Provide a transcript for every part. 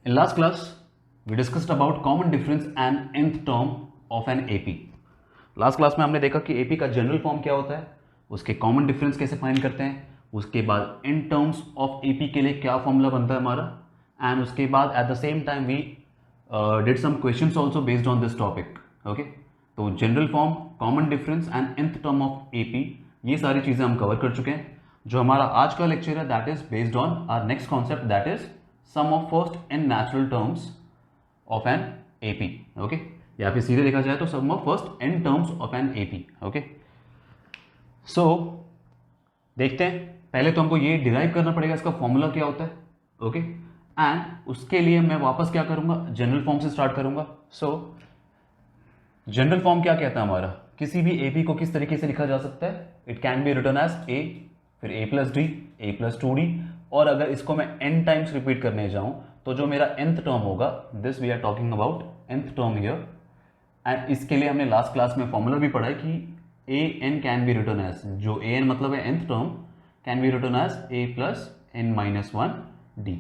In last class, we discussed about common difference and nth term of an AP. Last class में हमने देखा कि AP का general form क्या होता है, उसके कॉमन डिफरेंस कैसे फाइंड करते हैं, उसके बाद इन टर्म्स ऑफ AP के लिए क्या फॉर्मूला बनता है हमारा, एंड उसके बाद at the same time we did some questions also based on this topic. Okay, तो general form, common difference and nth term of AP, ये सारी चीज़ें हम कवर कर चुके हैं. जो हमारा आज का लेक्चर है that is based on our next concept that is sum of first and natural terms of an AP. Okay, या फिर सीधे देखा जाए तो sum of first n terms of an AP. Okay, so देखते हैं. पहले तो हमको ये डिराइव करना पड़ेगा इसका फॉर्मूला क्या होता है. ओके, एंड उसके लिए मैं वापस क्या करूंगा, जनरल फॉर्म से स्टार्ट करूंगा. सो जनरल फॉर्म क्या कहता है हमारा, किसी भी AP को किस तरीके से लिखा जा सकता है. It can be written as A, फिर A plus D, A plus 2D, और अगर इसको मैं n टाइम्स रिपीट करने जाऊं तो जो मेरा nth टर्म होगा, this we are talking about nth term here. And इसके लिए हमने लास्ट क्लास में फॉर्मूला भी पढ़ा है कि an can be written as, जो an मतलब है nth term, can be written as A plus n minus 1D.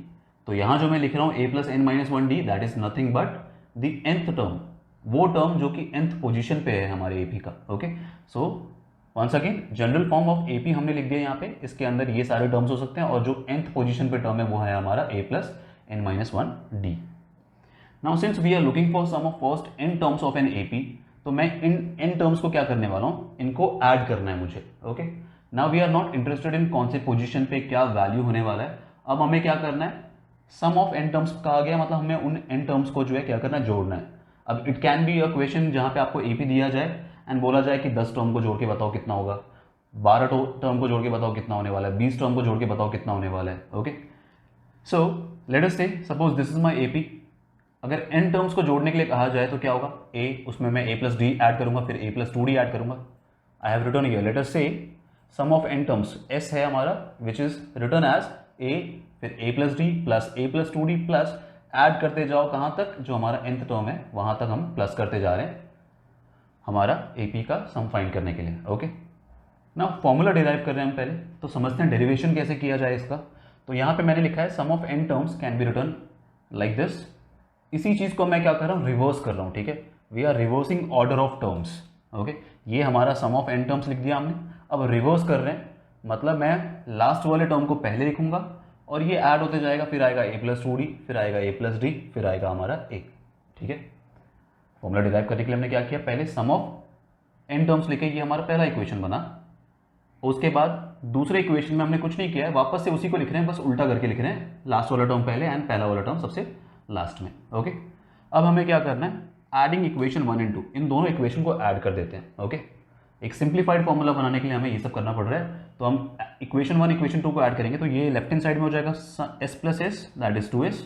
तो यहाँ जो मैं लिख रहा हूँ A plus n minus 1D, that is nothing but the nth term, वो टर्म जो कि nth पोजीशन पे है हमारे AP का. Okay, so once again general form of AP हमने लिख दिया यहाँ पे. इसके अंदर ये सारे टर्म्स हो सकते हैं और जो nth पोजीशन पे टर्म है वो है हमारा A plus n minus 1D. Now since we are looking for sum of first n terms of an AP, तो मैं इन n टर्म्स को क्या करने वाला हूँ, इनको ऐड करना है मुझे. Okay, now we are not interested in कौन से पोजीशन पे क्या वैल्यू होने वाला है. अब हमें क्या करना है, सम ऑफ n टर्म्स कहा गया, मतलब हमें उन n टर्म्स को जो है क्या करना है, जोड़ना है. अब it can be a question जहाँ पे आपको AP दिया जाए एंड बोला जाए कि 10 टर्म को जोड़ के बताओ कितना होगा, 12 टर्म को जोड़ के बताओ कितना होने वाला है, 20 टर्म को जोड़ के बताओ कितना होने वाला है. ओके, सो लेट अस से suppose this is my AP. अगर n टर्म्स को जोड़ने के लिए कहा जाए तो क्या होगा, A, उसमें मैं A प्लस डी ऐड करूंगा, फिर A प्लस 2D ऐड करूंगा. I have written here, let us see sum of n terms, S है हमारा, which is written as A, फिर A plus D plus A plus 2D plus add करते जाओ कहाँ तक, जो हमारा nth टर्म है वहाँ तक हम प्लस करते जा रहे हैं हमारा AP का सम फाइंड करने के लिए. ओके, ना फॉर्मूला डिराइव कर रहे हैं हम पहले, तो समझते हैं डेरिवेशन कैसे किया जाए इसका. तो यहाँ पे मैंने लिखा है sum of n terms can be written like this. इसी चीज़ को मैं क्या कर रहा हूँ, रिवर्स कर रहा हूँ. ठीक है, we are reversing order of terms. Okay, ये हमारा सम ऑफ n टर्म्स लिख दिया हमने, अब रिवर्स कर रहे हैं, मतलब मैं लास्ट वाले टर्म को पहले लिखूंगा और ये ऐड होते जाएगा, फिर आएगा A प्लस 2D, फिर आएगा A प्लस D, फिर आएगा हमारा A. ठीक है, फॉर्मूला डिराइव करने के लिए हमने क्या किया, पहले सम ऑफ n टर्म्स लिखे, ये हमारा पहला इक्वेशन बना. उसके बाद दूसरे इक्वेशन में हमने कुछ नहीं किया है, वापस से उसी को लिख रहे हैं, बस उल्टा करके लिख रहे हैं, लास्ट वाला टर्म पहले एंड पहला वाला टर्म सबसे लास्ट में. ओके, अब हमें क्या करना है, एडिंग इक्वेशन 1 and 2, इन दोनों इक्वेशन को ऐड कर देते हैं. ओके, एक सिंप्लीफाइड फॉर्मूला बनाने के लिए हमें ये सब करना पड़ रहा है. तो हम इक्वेशन 1 इक्वेशन 2 को ऐड करेंगे, तो ये लेफ्ट हैंड साइड में हो जाएगा s plus S, that is 2s.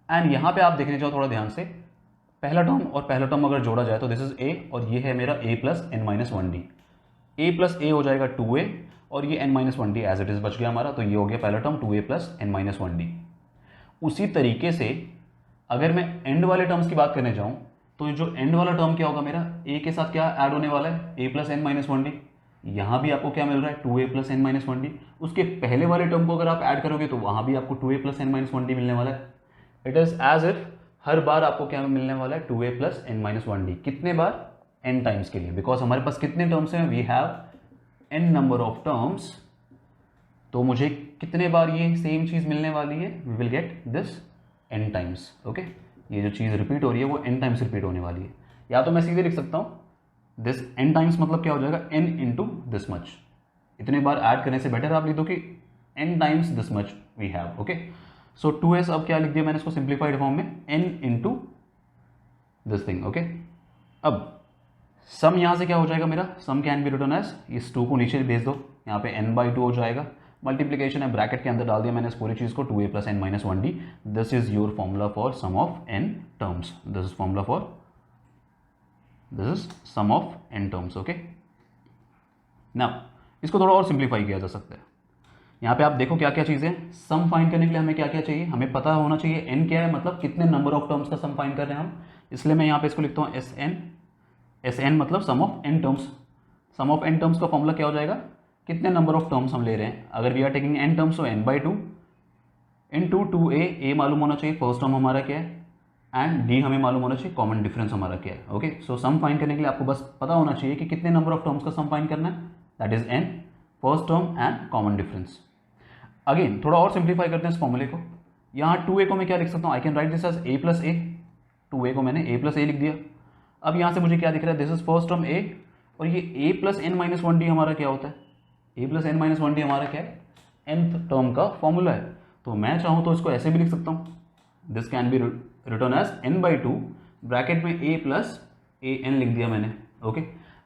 And यहाँ पे आप देखने जाओ थोड़ा ध्यान से, पहला टर्म और पहला टर्म अगर जोड़ा जाए तो दिस इज A, और ये है मेरा A plus n minus 1D. A plus A हो जाएगा 2A, और ये n minus 1D as it is बच गया हमारा, तो ये हो गया पहला term 2A plus n minus 1D. उसी तरीके से अगर मैं एंड वाले टर्म्स की बात करने जाऊँ तो जो एंड वाला टर्म क्या होगा मेरा, A के साथ क्या ऐड होने वाला है, A plus n minus 1D. यहाँ भी आपको क्या मिल रहा है, 2A plus n minus 1D. उसके पहले वाले टर्म को अगर आप ऐड करोगे तो वहाँ भी आपको 2A plus n minus 1D मिलने वाला है. इट इज एज इफ हर बार आपको क्या मिलने वाला है, 2A plus n minus 1D. कितने बार, n टाइम्स के लिए, बिकॉज हमारे पास कितने टर्म्स हैं, we have n number of terms. तो मुझे कितने बार ये सेम चीज़ मिलने वाली है, we will get this n times. Okay, ये जो चीज़ रिपीट हो रही है वो n टाइम्स रिपीट होने वाली है. या तो मैं सीधे लिख सकता हूँ दिस n टाइम्स, मतलब क्या हो जाएगा, n इंटू दिस मच. इतने बार ऐड करने से बेटर आप लिख दो कि n times this much we have. Okay, so 2s अब क्या लिख दिया मैंने इसको सिंप्लीफाइड फॉर्म में, n into this thing. Okay, अब सम यहाँ से क्या हो जाएगा मेरा, sum can be written as, इस 2 को नीचे भेज दो, यहाँ पे n/2 हो जाएगा. मल्टीप्लीकेशन है, ब्रैकेट के अंदर डाल दिया मैंने इस पूरी चीज़ को, 2A plus n minus 1D. This is your formula for sum of n terms. This is formula for, this is sum of n terms. Okay, now इसको थोड़ा और सिंप्लीफाई किया जा सकता है. यहाँ पे आप देखो क्या क्या चीज़ें, सम फाइंड करने के लिए हमें क्या क्या चाहिए, हमें पता होना चाहिए n क्या है, मतलब कितने नंबर ऑफ टर्म्स का सम फाइंड कर रहे हैं हम. इसलिए मैं यहाँ पे इसको लिखता हूँ SN मतलब sum of n terms. Sum of n terms का फॉर्मूला क्या हो जाएगा, कितने नंबर ऑफ टर्म्स हम ले रहे हैं. अगर we are taking n terms तो n/2, इनटू 2a मालूम होना चाहिए फर्स्ट टर्म हमारा क्या है, एंड d हमें मालूम होना चाहिए कॉमन डिफरेंस हमारा क्या है। ओके, सो सम फाइंड करने के लिए आपको बस पता होना चाहिए कि कितने नंबर ऑफ टर्म्स का सम फाइंड करना है, that is n, first term and common difference. Again थोड़ा और सिंप्लीफाई करते हैं इस फॉर्मूले को। यहाँ 2a को मैं क्या लिख सकता हूँ, I can write this as a plus a. 2a को मैंने a प्लस ए लिख दिया। अब यहाँ से मुझे क्या दिख रहा है, this is first term a, और ये a plus n minus one d हमारा क्या होता है, a plus n minus one d हमारा क्या है, nth टर्म का फॉर्मूला है। तो मैं चाहूँ तो इसको ऐसे भी लिख सकता हूँ, this can be written as n/2 bracket में a प्लस ए एन लिख दिया मैंने। Okay,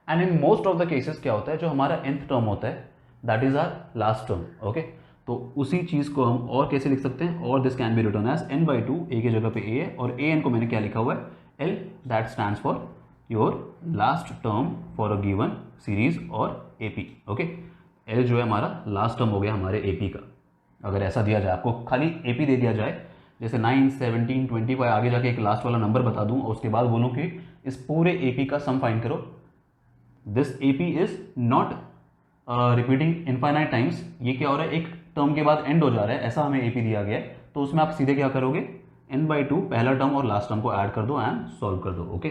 and in most of the cases क्या होता है, जो हमारा nth टर्म होता है that is our last term. Okay, तो उसी चीज़ को हम और कैसे लिख सकते हैं, और this can be written as n/2, a की जगह पे a है, और a n को मैंने क्या लिखा हुआ है, l, that stands for your last term for a given series और AP। ओके, l जो है हमारा लास्ट टर्म हो गया हमारे AP का। अगर ऐसा दिया जाए, आपको खाली AP दे दिया जाए, जैसे 9, 17, 25 आगे जाके एक लास्ट वाला नंबर बता दूं और उसके बाद बोलूं कि इस पूरे AP का सम फाइंड करो, this AP is not repeating infinite times. ये क्या हो रहा है, एक टर्म के बाद एंड हो जा रहा है, ऐसा हमें AP दिया गया है। तो उसमें आप सीधे क्या करोगे, n/2 पहला टर्म और लास्ट टर्म को ऐड कर दो एंड सॉल्व कर दो। ओके,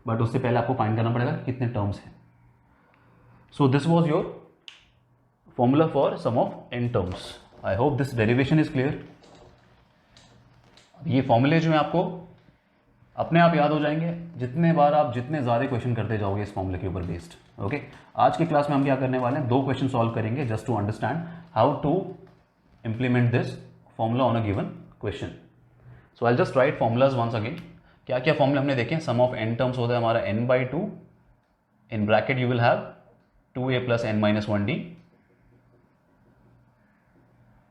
बट उससे पहले आपको फाइंड करना पड़ेगा कितने टर्म्स हैं। So this was your formula for sum of n terms. I hope this derivation is clear. ये फॉर्मूले जो है आपको अपने आप याद हो जाएंगे जितने बार आप जितने ज़्यादा क्वेश्चन करते जाओगे इस फॉर्मूले के ऊपर बेस्ड। ओके, आज की क्लास में हम क्या करने वाले हैं, 2 क्वेश्चन सॉल्व करेंगे just to understand how to implement this formula on a given question. So I just write formulas once again. क्या क्या फॉर्मूले हमने देखे, सम ऑफ n टर्म्स होता है हमारा n/2, in bracket you will have 2a plus n minus 1d।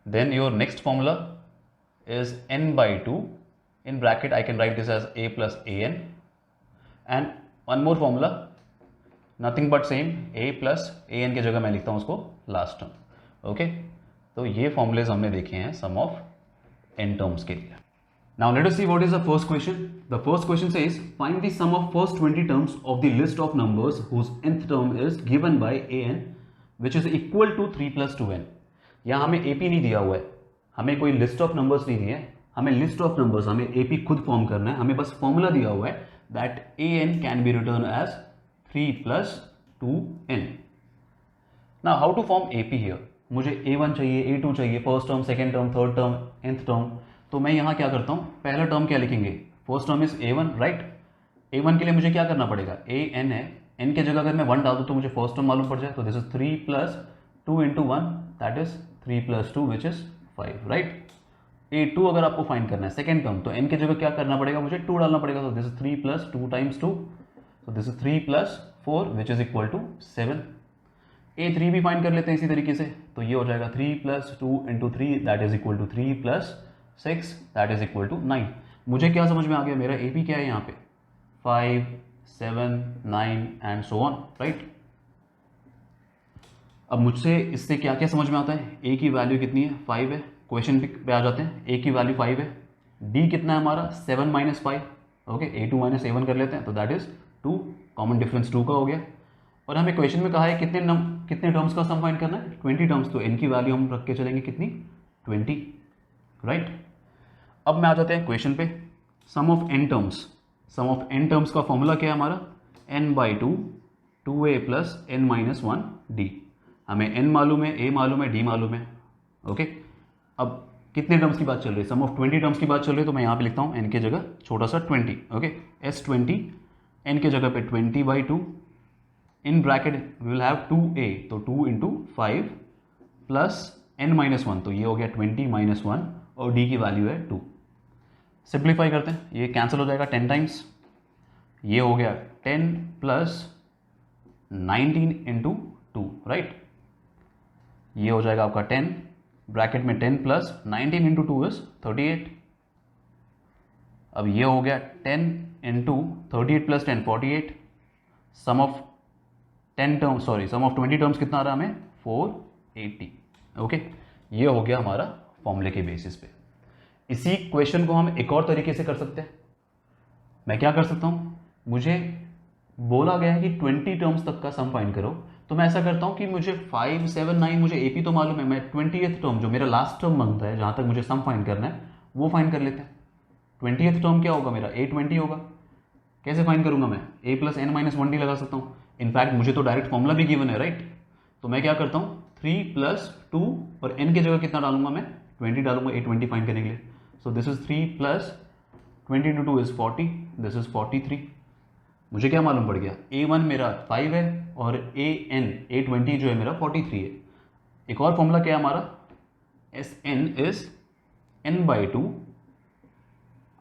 Then your next formula is n/2, in bracket I can write this as a plus an, and one more formula, nothing but same, a plus an की जगह मैं लिखता हूँ उसको last term. Okay, तो ये formulas हमने देखे हैं सम ऑफ n टर्म्स के लिए। Now let us see what is the first question. The first question says find the sum of first 20 terms of the list of numbers whose nth term is given by an which is equal to 3 plus 2n। यहाँ हमें AP नहीं दिया हुआ है, हमें कोई list of numbers नहीं है, हमें लिस्ट ऑफ नंबर्स, हमें AP खुद फॉर्म करना है। हमें बस फॉर्मूला दिया हुआ है that an can be written as 3 plus 2n। Now how to form AP here, मुझे A1 चाहिए, A2 चाहिए, first term, second term, third term, nth term. तो मैं यहाँ क्या करता हूँ, पहला टर्म क्या लिखेंगे, first term is A1, right. A1 के लिए मुझे क्या करना पड़ेगा, an है, n के जगह अगर मैं 1 डाल दूँ तो मुझे फर्स्ट टर्म मालूम पड़ जाए, तो this is 3 plus 2 into 1 that is 3 plus 2 which is 5, right. A2 अगर आपको फाइंड करना है सेकेंड टर्म, तो n के जगह क्या करना पड़ेगा, मुझे 2 डालना पड़ेगा, तो this is 3 plus 2 times 2, so this is 3 plus 4 which is equal to 7। A3 भी फाइंड कर लेते हैं इसी तरीके से, तो ये हो जाएगा 3 plus 2 into 3 that is equal to 3 plus 6 that is equal to 9। मुझे क्या समझ में आ गया, मेरा AP क्या है यहाँ पे, 5, 7, 9 and so on, राइट। अब मुझसे इससे क्या क्या समझ में आता है, A की वैल्यू कितनी है, 5 है, क्वेश्चन पे आ जाते हैं, A की वैल्यू 5 है, D कितना है हमारा 7 minus 5, okay, A2 minus A1 कर लेते हैं, तो दैट इज 2, कॉमन डिफरेंस 2 का हो गया। और हमें क्वेश्चन में कहा है कितने टर्म्स का सम फाइंड करना है, 20 टर्म्स, तो n की वैल्यू हम रख के चलेंगे कितनी, 20, राइट। अब मैं आ जाते हैं क्वेश्चन पे, sum of n terms, sum of n terms का फॉर्मूला क्या है हमारा, n/2 2a plus n minus 1d। हमें n मालूम है, a मालूम है, d मालूम है, ओके। अब कितने टर्म्स की बात चल रही है, सम ऑफ 20 टर्म्स की बात चल रही है, तो मैं यहाँ पे लिखता हूँ n के जगह छोटा सा 20, ओके, s20, n के जगह पे 20/2, in bracket we will have 2a, तो 2 into 5 प्लस n माइनस 1, तो ये हो गया 20 माइनस 1, और d की वैल्यू है 2। सिंप्लीफाई करते हैं, ये कैंसिल हो जाएगा 10 टाइम्स, ये हो गया 10 प्लस 19 into 2, राइट। ये हो जाएगा आपका 10, ब्रैकेट में 10 प्लस 19 into 2 इज 38। अब ये हो गया 10 into 38 plus 10 48, sum of 10 terms, sorry sum of 20 terms कितना आ रहा है हमें, 480, ओके। ये हो गया हमारा फॉर्मूले के बेसिस पे। इसी क्वेश्चन को हम एक और तरीके से कर सकते हैं। मैं क्या कर सकता हूँ, मुझे बोला गया है कि 20 टर्म्स तक का सम फाइंड करो, तो मैं ऐसा करता हूँ कि मुझे 5 7 9 मुझे AP तो मालूम है, मैं 20th टर्म जो मेरा लास्ट टर्म बनता है जहाँ तक मुझे सम फाइंड करना है वो फाइंड कर लेते हैं। 20th टर्म क्या होगा मेरा, A20 होगा। कैसे फाइंड करूँगा मैं, A plus n minus 1D लगा सकता हूँ। इनफैक्ट मुझे तो डायरेक्ट फॉर्मूला भी गिवन है राइट। तो मैं क्या करता हूँ 3 प्लस 2 और n की जगह कितना डालूंगा मैं 20 डालूंगा A20 फाइंड करने के लिए। So this is 3 plus 20 into 2 is 40, this is 43। मुझे क्या मालूम पड़ गया, A1 मेरा 5 है और A20 जो है मेरा 43 है। एक और फॉर्मूला क्या है हमारा, Sn इज n/2।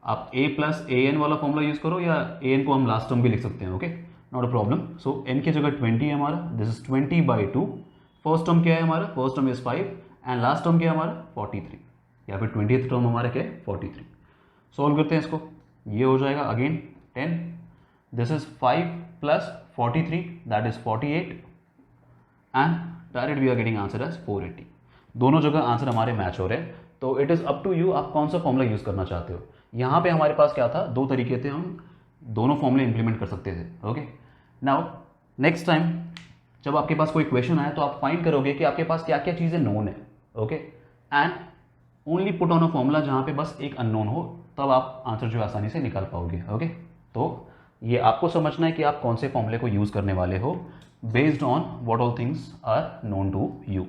आप A प्लस AN वाला फॉर्मूला यूज करो या AN को हम लास्ट टर्म भी लिख सकते हैं, okay not a problem. So n की जगह 20 है हमारा, दिस इज 20/2। फर्स्ट टर्म क्या है हमारा, first term is 5 and last term क्या है हमारा 43, या फिर 20th टर्म हमारा क्या है 43। सॉल्व करते हैं इसको, ये हो जाएगा again 10, this is 5 plus 43 that is 48 and direct we are getting answer as 480। दोनों जगह आंसर हमारे मैच हो रहे हैं। तो it is up to you, आप कौन सा फॉर्मूला यूज़ करना चाहते हो। यहाँ पे हमारे पास क्या था, दो तरीके थे, हम दोनों फॉर्मूले इंप्लीमेंट कर सकते थे। ओके नाउ नेक्स्ट टाइम जब आपके पास कोई क्वेश्चन आए तो आप फाइंड करोगे कि आपके पास क्या क्या चीज़ें नोन है, okay and only put on a formula जहाँ पे बस एक अननोन हो, तब आप आंसर जो आसानी से निकाल पाओगे। ओके तो ये आपको समझना है कि आप कौन से फॉर्मूले को यूज़ करने वाले हो based on what all things are known to you.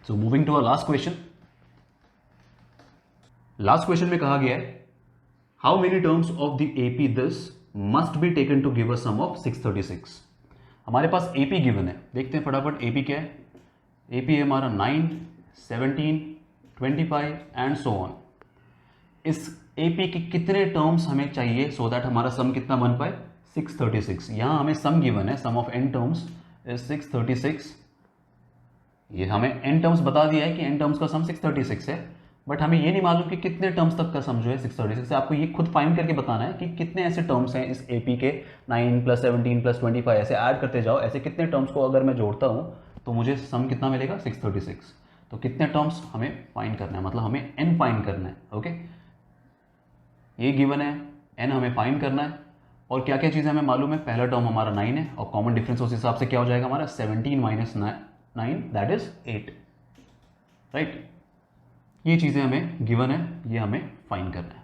So moving to our last question. Last question में कहा गया है how many terms of the AP this must be taken to give a sum of 636। हमारे पास AP given है, देखते हैं फटाफट AP क्या है। AP है हमारा 9, 17, 25 एंड सो ऑन। इस AP के कितने टर्म्स हमें चाहिए सो दैट हमारा सम कितना बन पाए 636। यहाँ हमें सम गिवन है, sum of n terms is 636। ये हमें n टर्म्स बता दिया है कि n टर्म्स का सम 636 है, बट हमें ये नहीं मालूम कि कितने टर्म्स तक का सम जो है 636 है। आपको ये खुद फाइंड करके बताना है कि कितने ऐसे टर्म्स हैं इस AP के, 9 प्लस 17 प्लस 25 ऐसे ऐड करते जाओ। ऐसे कितने टर्म्स को अगर मैं जोड़ता हूँ तो मुझे सम कितना मिलेगा 636। तो कितने टर्म्स हमें फाइंड करना है, मतलब हमें n फाइंड करना है। ओके ये गिवन है, n हमें फाइंड करना है। और क्या क्या चीज़ें हमें मालूम है, पहला टर्म हमारा 9 है और कॉमन डिफरेंस उस हिसाब से क्या हो जाएगा हमारा 17 माइनस 9 दैट इज 8 राइट। ये चीज़ें हमें गिवन है, ये हमें फाइंड करना है।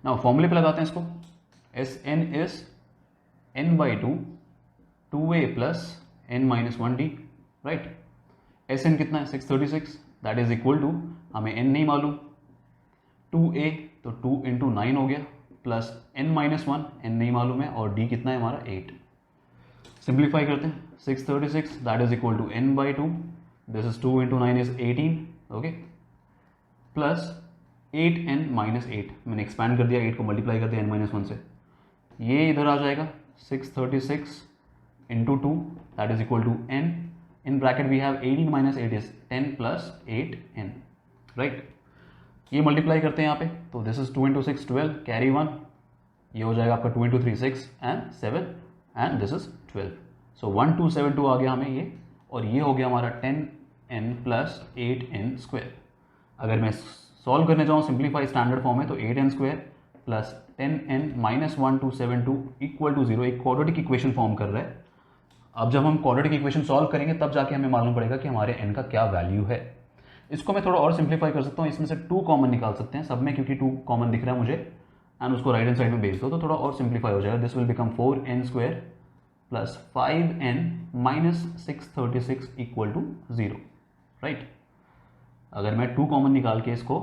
नाउ फॉर्मूले पे लगाते हैं इसको, Sn is n/2 2a plus n minus 1d right. Sn कितना है 636 दैट इज इक्वल टू, हमें n नहीं मालूम, 2a तो 2 इंटू 9 हो गया प्लस n माइनस 1 n नहीं मालूम है और d कितना है हमारा 8। सिंप्लीफाई करते हैं, 636 that is equal to n/2, this is 2 into 9 is 18 okay plus 8n minus 8, मैंने एक्सपैंड कर दिया 8 को मल्टीप्लाई कर दिया n माइनस 1 से, ये इधर आ जाएगा 636 into 2 that is equal to n, in bracket we have 18 minus 8 is 10 plus 8n right. ये मल्टीप्लाई करते हैं यहाँ पे, तो दिस इज 2 इंटू 6 12 कैरी 1, ये हो जाएगा आपका 2 into 3 6 and 7 and this is 12। सो 1272 आ गया हमें ये, और ये हो गया हमारा 10n प्लस 8n स्क्वायर। अगर मैं सॉल्व करने जाऊँ सिंप्लीफाई स्टैंडर्ड फॉर्म में तो 8n square plus 10n minus 1272 equal to 0 एक क्वाड्रेटिक इक्वेशन फॉर्म कर रहा है। अब जब हम क्वाड्रेटिक इक्वेशन सॉल्व करेंगे तब जाके हमें मालूम पड़ेगा कि हमारे n का क्या वैल्यू है। इसको मैं थोड़ा और सिंप्लीफाई कर सकता हूँ, इसमें से 2 कॉमन निकाल सकते हैं सब में, क्योंकि 2 कॉमन दिख रहा है मुझे, एंड उसको राइट हैंड साइड में भेज दो तो थोड़ा और सिंप्लीफाई हो जाएगा। This will become 4n square plus 5n minus 636 equal to 0 right. अगर मैं 2 कॉमन निकाल के इसको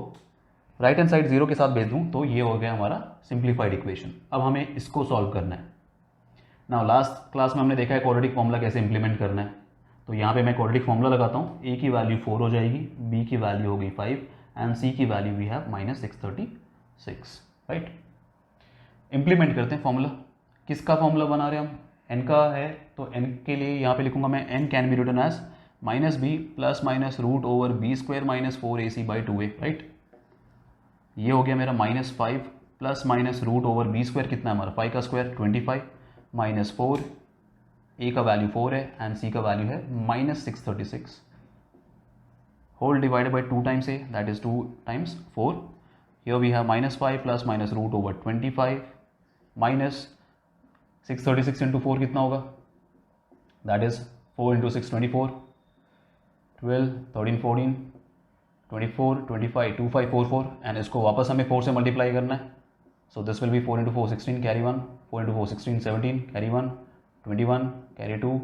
राइट हैंड साइड 0 के साथ भेज दूँ तो ये हो गया हमारा सिंप्लीफाइड इक्वेशन। अब हमें इसको सॉल्व करना है। नाउ लास्ट क्लास में हमने देखा है क्वाड्रेटिक फॉर्मूला कैसे इंप्लीमेंट करना है, तो यहाँ पे मैं क्वाड्रेटिक फॉर्मूला लगाता हूँ। a की वैल्यू 4 हो जाएगी, b की वैल्यू होगी 5 एंड c की value we have minus 636 right. Implement करते हैं फॉर्मूला। किसका फॉर्मूला बना रहे हैं हम, n का है, तो n के लिए यहाँ पे लिखूंगा मैं n can be written as minus b plus minus root over b square minus 4ac by 2a right. ये हो गया मेरा minus 5 plus minus root over b square कितना है हमारा 5 का स्क्वायर 25 माइनस 4, a का वैल्यू 4 है एंड c का वैल्यू है minus 636 whole divided by 2 times a that is 2 times 4। Here we have minus 5 plus minus root over 25 minus 636 into 4 कितना होगा, दैट इज 4 इंटू 6 24, 12 13 14 24 25 2544 एंड इसको वापस हमें 4 से मल्टीप्लाई करना है. So this will be 4 into 4 16 carry 1, 4 into 4 16 17 carry 1, 21 carry 2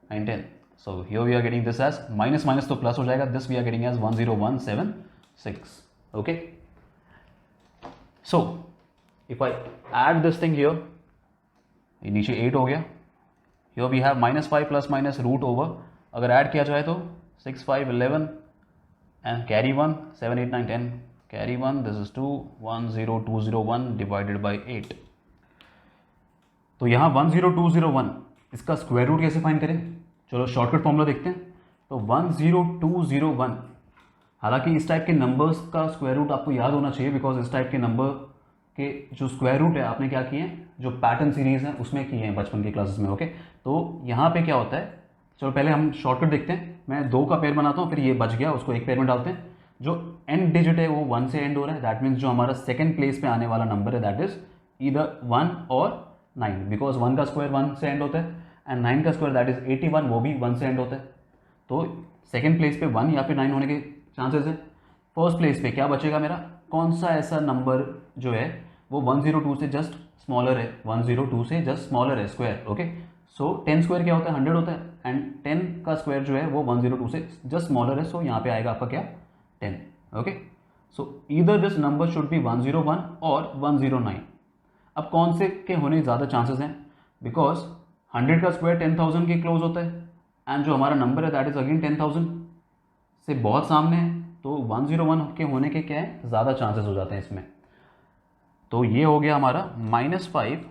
9 10. So here we are getting this as minus minus तो plus हो जाएगा, this we are getting as 10176. Okay. So if I add this thing here, ये नीचे 8 हो गया. Here we have minus 5 plus minus root over. अगर add किया जाए तो 6 5 11 and carry 1 7 8 9 10 carry 1. This is 2 10201 divided by 8. तो यहाँ 10201 इसका स्क्वायर रूट कैसे फाइंड करें. चलो शॉर्टकट फॉर्मूला देखते हैं. तो 10201, हालांकि इस टाइप के नंबर्स का स्क्वायर रूट आपको याद होना चाहिए बिकॉज इस टाइप के नंबर के जो स्क्वायर रूट है आपने क्या किए हैं, जो पैटर्न सीरीज है उसमें किए हैं बचपन के क्लासेस में. ओके, तो यहाँ पे क्या होता है, चलो पहले हम शॉर्टकट देखते हैं. मैं 2 का पेयर बनाता हूँ, फिर ये बच गया उसको एक पेयर में डालते हैं. जो एंड डिजिट है वो 1 से एंड हो रहा है, दैट मीन्स जो हमारा सेकेंड प्लेस पे आने वाला नंबर है दैट इज ईदर 1 और 9 बिकॉज 1 का स्क्वायर 1 से एंड होता है एंड 9 का स्क्वायर दैट इज 81 वो भी 1 से एंड होता है. तो सेकेंड प्लेस पे 1 या फिर 9 होने के चांसेस है. फर्स्ट प्लेस पे क्या बचेगा मेरा, कौन सा ऐसा नंबर जो है वो 102 से जस्ट स्मॉलर है, 102 से जस्ट स्मॉलर है स्क्वायर. ओके, सो 10 स्क्वायर क्या होता है 100 होता है एंड 10 का स्क्वायर जो है वो 102 से जस्ट स्मॉलर है. सो यहाँ पे आएगा आपका क्या 10. Okay, so either this number should be 101 और 109. अब कौन से के होने ज़्यादा चांसेस हैं, बिकॉज 100 का स्क्वायर 10,000 के क्लोज होता है एंड जो हमारा नंबर है दैट इज अगेन 10,000 से बहुत सामने है. तो 101 के होने के क्या है ज़्यादा चांसेस हो जाते हैं इसमें. तो ये हो गया हमारा -5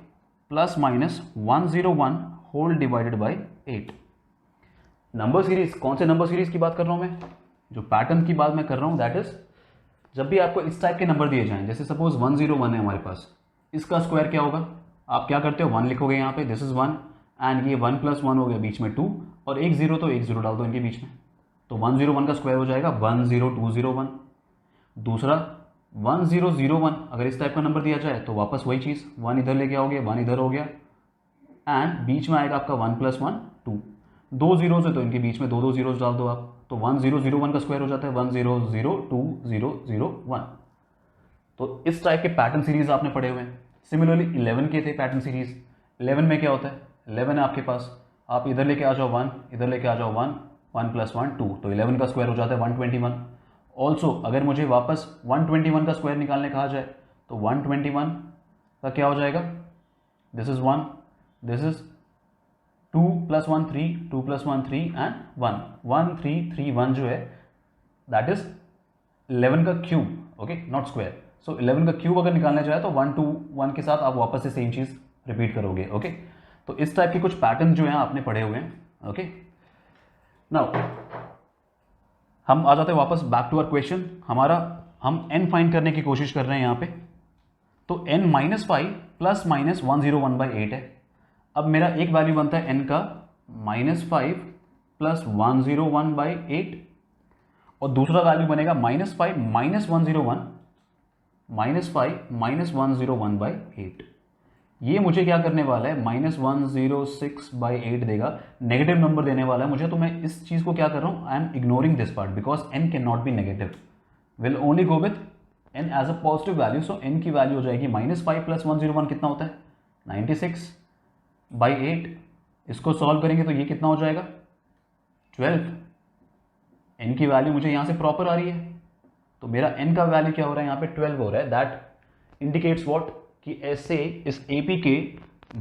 plus minus 101 whole divided by 8. Number series, कौन से नंबर सीरीज की बात कर रहा हूँ मैं, जो पैटर्न की बात मैं कर रहा हूँ दैट इज जब भी आपको इस टाइप के नंबर दिए जाएं, जैसे सपोज 101 है हमारे पास, इसका स्क्वायर क्या होगा, आप क्या करते हो 1 लिखोगे यहाँ पे, दिस इज 1 एंड ये 1 + 1 हो गया बीच में 2 और एक 0 तो एक 0 डाल दो इनके बीच में. तो 101 का स्क्वायर हो जाएगा 10201. दूसरा 1001 अगर इस टाइप का नंबर दिया जाए तो वापस वही चीज़, 1 इधर लेके आओगे 1 इधर हो गया एंड बीच में आएगा आपका 1 + 1 2. 2 जीरोज है तो इनके बीच में 2 जीरोज डाल दो आप. तो 1001 का स्क्वायर हो जाता है 100201. तो इस टाइप के पैटर्न सीरीज आपने पढ़े हुए हैं. सिमिलरली 11 के थे पैटर्न सीरीज. 11 में क्या होता है, 11 है आपके पास, आप इधर लेके आ जाओ 1, इधर लेके आ जाओ 1, 1 + 1 2, तो 11 का स्क्वायर हो जाता है 121. ऑल्सो अगर मुझे वापस 121 का स्क्वायर निकालने कहा जाए तो 121 का क्या हो जाएगा, this is 1, this is 2 + 1 3, 2 + 1 3 and 1 1 3 3 1 जो है दैट इज 11 का cube. Okay, not square. So 11 का क्यूब अगर निकालने जाए तो 1 2 1 के साथ आप वापस से सेम चीज़ रिपीट करोगे. ओके, तो इस टाइप के कुछ पैटर्न जो हैं आपने पढ़े हुए हैं. ओके, नाउ हम आ जाते हैं वापस बैक टू आवर क्वेश्चन. हम n फाइंड करने की कोशिश कर रहे हैं यहाँ पे. तो n -5 प्लस माइनस 101/8 है. अब मेरा एक वैल्यू बनता है n का -5 प्लस 101/8 और दूसरा वैल्यू बनेगा -5 - 101/8. ये मुझे क्या करने वाला है, -106/8 देगा, नेगेटिव नंबर देने वाला है मुझे. तो मैं इस चीज़ को क्या कर रहा हूँ, I am ignoring this part because n can not be negative, will only go with n as a positive value. So n की वैल्यू हो जाएगी -5 प्लस 101 कितना होता है 96/8. इसको सॉल्व करेंगे तो ये कितना हो जाएगा 12. n की वैल्यू मुझे यहाँ से प्रॉपर आ रही है तो मेरा n का वैल्यू क्या हो रहा है यहाँ पे 12 हो रहा है. दैट इंडिकेट्स व्हाट कि ऐसे इस AP के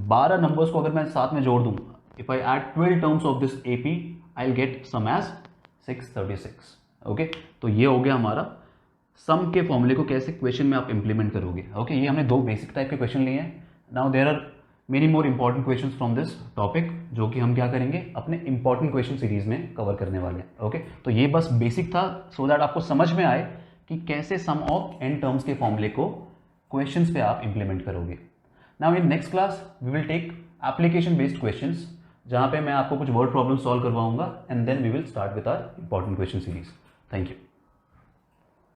12 नंबर्स को अगर मैं साथ में जोड़ दूं, if I add 12 terms of this AP I will get sum as 636. Okay, तो ये हो गया हमारा सम के फॉर्मूले को कैसे क्वेश्चन में आप इंप्लीमेंट करोगे. ओके, ये हमने 2 बेसिक टाइप के क्वेश्चन लिए हैं. Now there are many more important questions from this topic जो कि हम क्या करेंगे अपने इंपॉर्टेंट क्वेश्चन सीरीज में कवर करने वाले हैं. ओके, तो ये बस बेसिक था सो दैट आपको समझ में आए कि कैसे सम ऑफ n टर्म्स के फॉर्मूले को क्वेश्चंस पे आप इंप्लीमेंट करोगे. Now in next class we will take application based questions जहां पे मैं आपको कुछ वर्ड प्रॉब्लम सॉल्व करवाऊंगा and then we will start with our important question series. Thank you.